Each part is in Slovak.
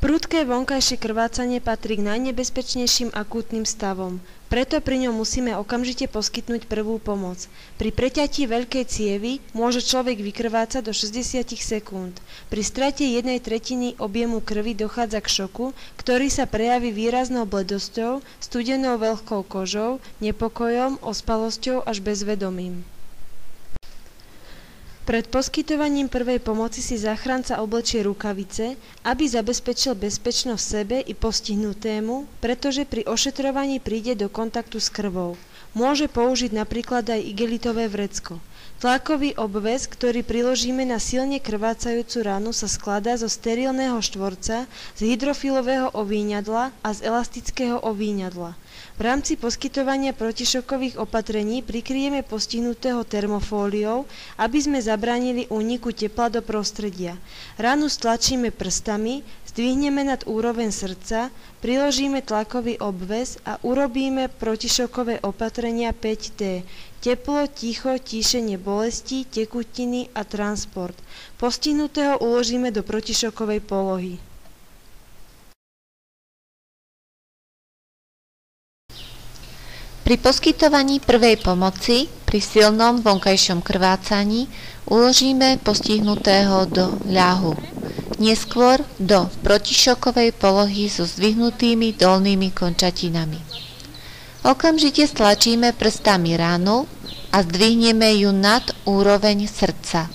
Prudké vonkajšie krvácanie patrí k najnebezpečnejším akútnym stavom, preto pri ňom musíme okamžite poskytnúť prvú pomoc. Pri preťatí veľkej cievy môže človek vykrvácať do 60 sekúnd. Pri strate 1/3 objemu krvi dochádza k šoku, ktorý sa prejaví výraznou bledosťou, studenou vlhkou kožou, nepokojom, ospalosťou až bezvedomím. Pred poskytovaním prvej pomoci si záchranca oblečie rukavice, aby zabezpečil bezpečnosť sebe i postihnutému, pretože pri ošetrovaní príde do kontaktu s krvou. Môže použiť napríklad aj igelitové vrecko. Tlakový obväz, ktorý priložíme na silne krvácajúcu ranu, sa skladá zo sterilného štvorca, z hydrofilového ovíňadla a z elastického ovíňadla. V rámci poskytovania protišokových opatrení prikryjeme postihnutého termofóliou, aby sme zabránili úniku tepla do prostredia. Ranu stlačíme prstami, zdvihneme nad úroveň srdca, priložíme tlakový obväz a urobíme protišokové opatrenia 5T. Teplo, ticho, tíšenie bolesti, tekutiny a transport. Postihnutého uložíme do protišokovej polohy. Pri poskytovaní prvej pomoci pri silnom vonkajšom krvácaní uložíme postihnutého do ľahu, neskôr do protišokovej polohy so zdvihnutými dolnými končatinami. Okamžite stlačíme prstami ranu a zdvihneme ju nad úroveň srdca.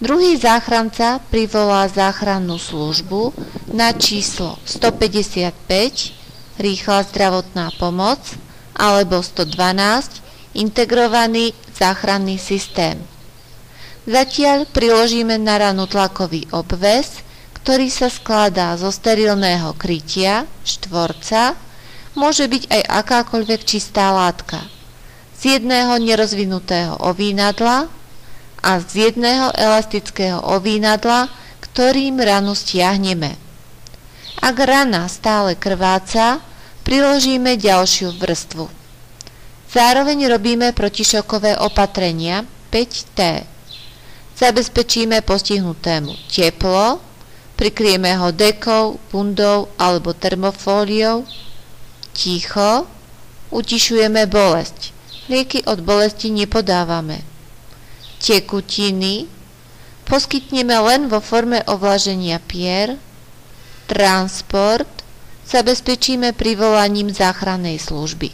Druhý záchranca privolá záchrannú službu na číslo 155, rýchla zdravotná pomoc, alebo 112, integrovaný záchranný systém. Zatiaľ priložíme na ranu tlakový obväz, ktorý sa skladá zo sterilného krytia, štvorca, môže byť aj akákoľvek čistá látka, z jedného nerozvinutého ovínadla a z jedného elastického ovínadla, ktorým ranu stiahneme. Ak rana stále krváca, priložíme ďalšiu vrstvu. Zároveň robíme protišokové opatrenia 5T. Zabezpečíme postihnutému teplo, prikryjeme ho dekou, bundou alebo termofóliou, ticho, utišujeme bolesť. Lieky od bolesti nepodávame. Tekutiny poskytneme len vo forme ovlaženia pier, transport zabezpečíme privolaním záchrannej služby.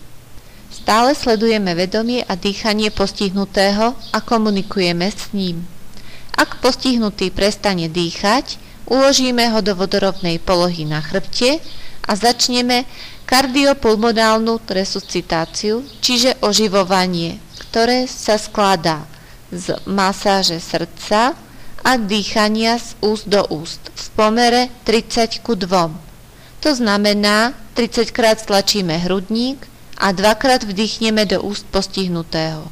Stále sledujeme vedomie a dýchanie postihnutého a komunikujeme s ním. Ak postihnutý prestane dýchať, uložíme ho do vodorovnej polohy na chrbte a začneme kardiopulmonálnu resuscitáciu, čiže oživovanie, ktoré sa skladá z masáže srdca a dýchania z úst do úst v pomere 30:2. To znamená, 30 krát stlačíme hrudník a 2-krát vdýchneme do úst postihnutého.